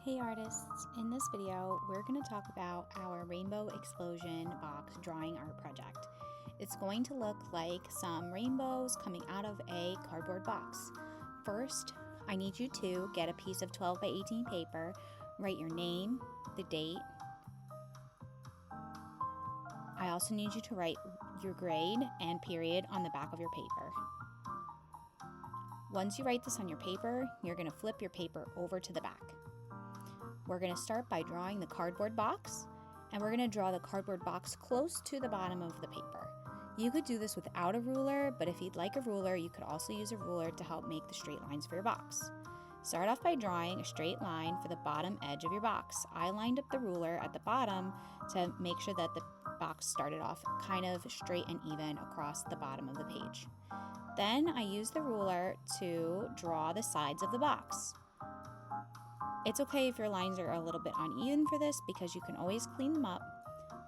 Hey artists, in this video we're going to talk about our rainbow explosion box drawing art project. It's going to look like some rainbows coming out of a cardboard box. First, I need you to get a piece of 12 by 18 paper, write your name, the date. I also need you to write your grade and period on the back of your paper. Once you write this on your paper, you're going to flip your paper over to the back. We're going to start by drawing the cardboard box, and we're going to draw the cardboard box close to the bottom of the paper. You could do this without a ruler, but if you'd like a ruler, you could also use a ruler to help make the straight lines for your box. Start off by drawing a straight line for the bottom edge of your box. I lined up the ruler at the bottom to make sure that the box started off kind of straight and even across the bottom of the page. Then I used the ruler to draw the sides of the box. It's okay if your lines are a little bit uneven for this because you can always clean them up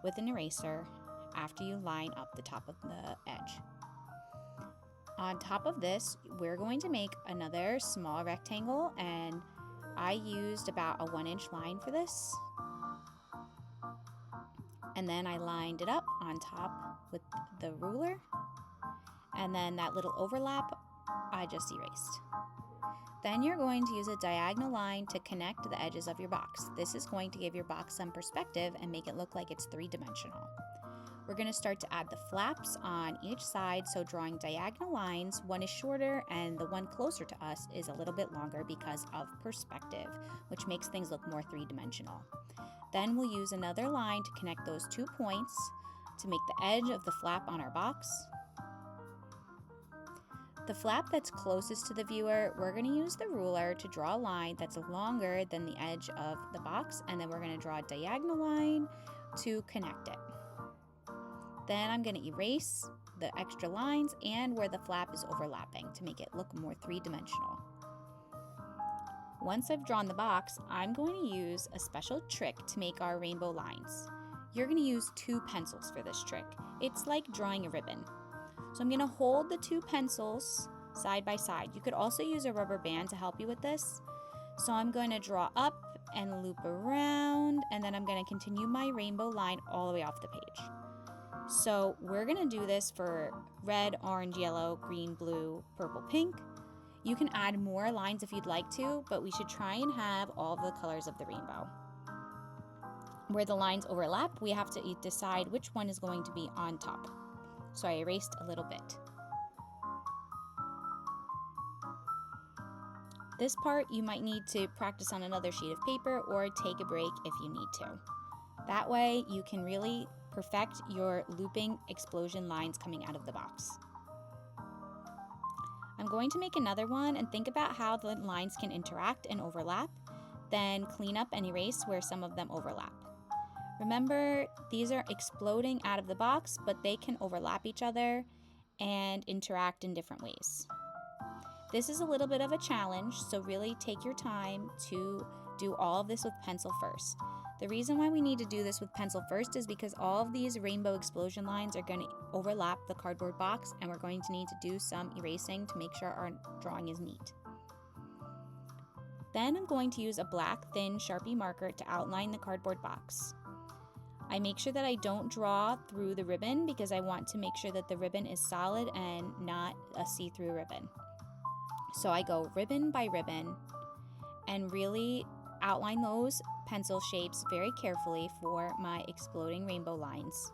with an eraser after you line up the top of the edge. On top of this, we're going to make another small rectangle, and I used about a 1-inch line for this. And then I lined it up on top with the ruler, and then that little overlap I just erased. Then you're going to use a diagonal line to connect the edges of your box. This is going to give your box some perspective and make it look like it's three-dimensional. We're going to start to add the flaps on each side, so drawing diagonal lines, one is shorter and the one closer to us is a little bit longer because of perspective, which makes things look more three-dimensional. Then we'll use another line to connect those 2 points to make the edge of the flap on our box. The flap that's closest to the viewer, we're going to use the ruler to draw a line that's longer than the edge of the box, and then we're going to draw a diagonal line to connect it. Then I'm going to erase the extra lines and where the flap is overlapping to make it look more three-dimensional. Once I've drawn the box, I'm going to use a special trick to make our rainbow lines. You're going to use 2 pencils for this trick. It's like drawing a ribbon. So I'm going to hold the 2 pencils side by side. You could also use a rubber band to help you with this. So I'm going to draw up and loop around, and then I'm going to continue my rainbow line all the way off the page. So we're going to do this for red, orange, yellow, green, blue, purple, pink. You can add more lines if you'd like to, but we should try and have all the colors of the rainbow. Where the lines overlap, we have to decide which one is going to be on top. So I erased a little bit. This part you might need to practice on another sheet of paper or take a break if you need to. That way you can really perfect your looping explosion lines coming out of the box. I'm going to make another one and think about how the lines can interact and overlap, then clean up and erase where some of them overlap. Remember, these are exploding out of the box, but they can overlap each other and interact in different ways. This is a little bit of a challenge, so really take your time to do all of this with pencil first. The reason why we need to do this with pencil first is because all of these rainbow explosion lines are going to overlap the cardboard box, and we're going to need to do some erasing to make sure our drawing is neat. Then I'm going to use a black thin Sharpie marker to outline the cardboard box. I make sure that I don't draw through the ribbon because I want to make sure that the ribbon is solid and not a see-through ribbon. So I go ribbon by ribbon and really outline those pencil shapes very carefully for my exploding rainbow lines.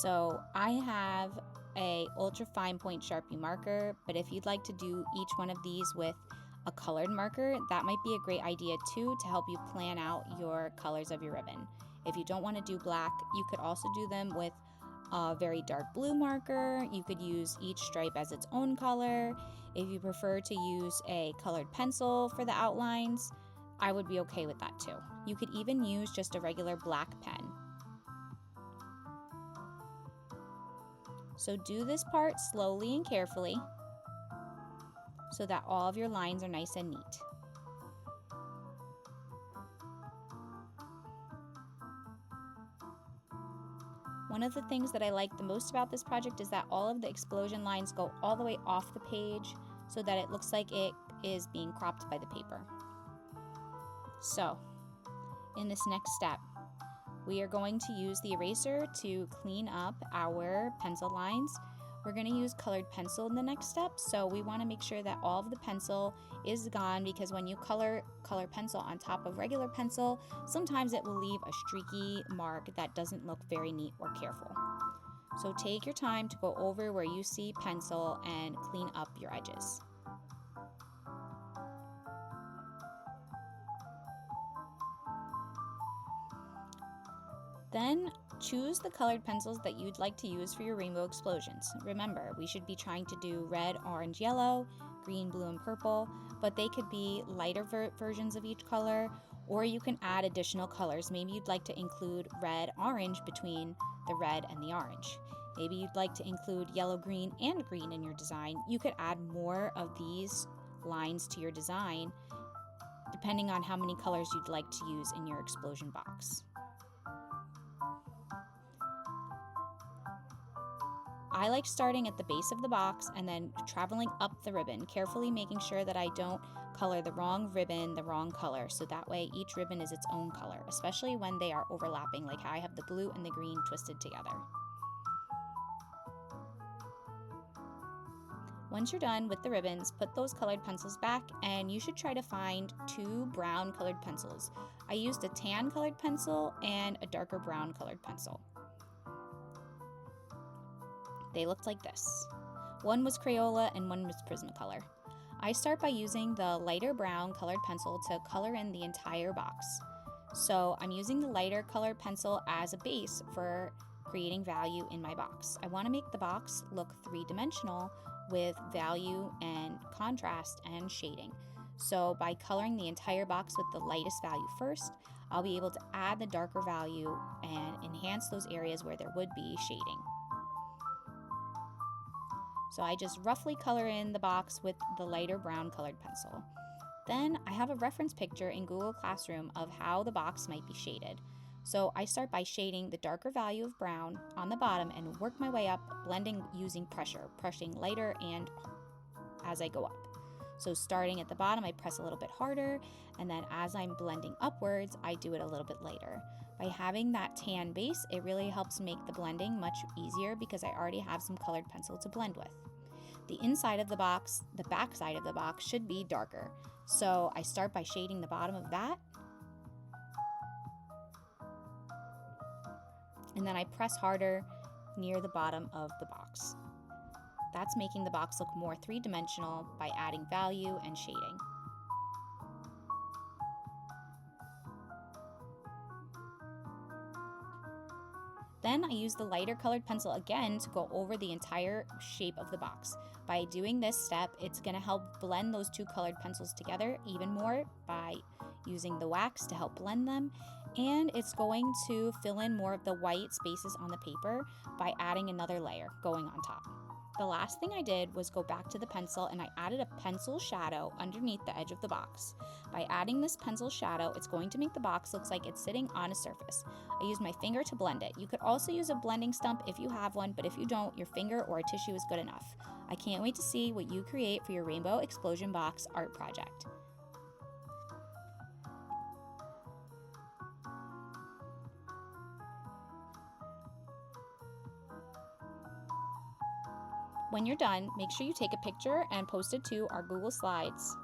So I have a ultra fine point Sharpie marker, but if you'd like to do each one of these with a colored marker, that might be a great idea too to help you plan out your colors of your ribbon. If you don't want to do black, you could also do them with a very dark blue marker. You could use each stripe as its own color. If you prefer to use a colored pencil for the outlines, I would be okay with that too. You could even use just a regular black pen. So do this part slowly and carefully, so that all of your lines are nice and neat. One of the things that I like the most about this project is that all of the explosion lines go all the way off the page so that it looks like it is being cropped by the paper. So, in this next step, we are going to use the eraser to clean up our pencil lines. We're going to use colored pencil in the next step, so we want to make sure that all of the pencil is gone, because when you color pencil on top of regular pencil, sometimes it will leave a streaky mark that doesn't look very neat or careful. So take your time to go over where you see pencil and clean up your edges. Then choose the colored pencils that you'd like to use for your rainbow explosions. Remember, we should be trying to do red, orange, yellow, green, blue, and purple, but they could be lighter versions of each color, or you can add additional colors. Maybe you'd like to include red, orange between the red and the orange. Maybe you'd like to include yellow, green, and green in your design. You could add more of these lines to your design, depending on how many colors you'd like to use in your explosion box. I like starting at the base of the box and then traveling up the ribbon, carefully making sure that I don't color the wrong ribbon the wrong color, so that way each ribbon is its own color, especially when they are overlapping, like how I have the blue and the green twisted together. Once you're done with the ribbons, put those colored pencils back, and you should try to find 2 brown colored pencils. I used a tan colored pencil and a darker brown colored pencil. They looked like this. One was Crayola and one was Prismacolor. I start by using the lighter brown colored pencil to color in the entire box. So I'm using the lighter colored pencil as a base for creating value in my box. I want to make the box look 3-dimensional with value and contrast and shading. So by coloring the entire box with the lightest value first, I'll be able to add the darker value and enhance those areas where there would be shading. So I just roughly color in the box with the lighter brown colored pencil. Then I have a reference picture in Google Classroom of how the box might be shaded. So I start by shading the darker value of brown on the bottom and work my way up, blending using pressure, pressing lighter and as I go up. So starting at the bottom, I press a little bit harder, and then as I'm blending upwards, I do it a little bit lighter. By having that tan base, it really helps make the blending much easier because I already have some colored pencil to blend with. The inside of the box, the back side of the box should be darker. So I start by shading the bottom of that, and then I press harder near the bottom of the box. That's making the box look more 3-dimensional by adding value and shading. Then I use the lighter colored pencil again to go over the entire shape of the box. By doing this step, it's going to help blend those 2 colored pencils together even more by using the wax to help blend them, and it's going to fill in more of the white spaces on the paper by adding another layer going on top. The last thing I did was go back to the pencil and I added a pencil shadow underneath the edge of the box. By adding this pencil shadow, it's going to make the box look like it's sitting on a surface. I used my finger to blend it. You could also use a blending stump if you have one, but if you don't, your finger or a tissue is good enough. I can't wait to see what you create for your Rainbow Explosion Box art project. When you're done, make sure you take a picture and post it to our Google Slides.